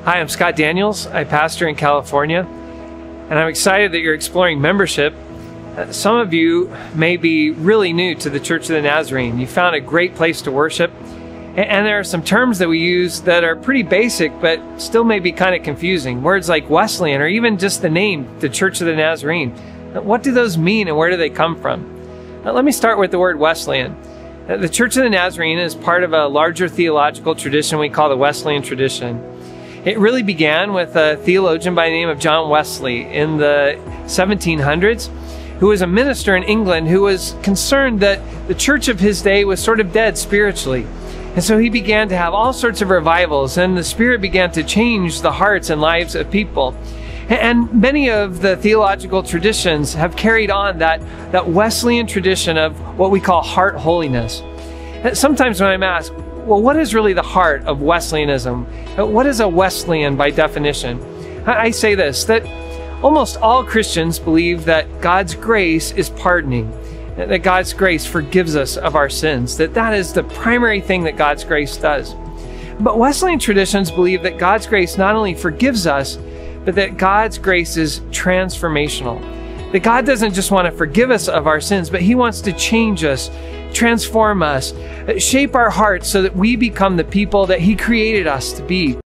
Hi, I'm Scott Daniels. I pastor in California, and I'm excited that you're exploring membership. Some of you may be really new to the Church of the Nazarene. You found a great place to worship, and there are some terms that we use that are pretty basic, but still may be kind of confusing. Words like Wesleyan, or even just the name, the Church of the Nazarene. What do those mean, and where do they come from? Let me start with the word Wesleyan. The Church of the Nazarene is part of a larger theological tradition we call the Wesleyan Tradition. It really began with a theologian by the name of John Wesley in the 1700s, who was a minister in England who was concerned that the church of his day was sort of dead spiritually. And so he began to have all sorts of revivals, and the Spirit began to change the hearts and lives of people. And many of the theological traditions have carried on that Wesleyan tradition of what we call heart holiness. Sometimes when I'm asked, well, what is really the heart of Wesleyanism? What is a Wesleyan by definition? I say this, that almost all Christians believe that God's grace is pardoning, that God's grace forgives us of our sins, that is the primary thing that God's grace does. But Wesleyan traditions believe that God's grace not only forgives us, but that God's grace is transformational. That God doesn't just want to forgive us of our sins, but He wants to change us, transform us, shape our hearts so that we become the people that He created us to be.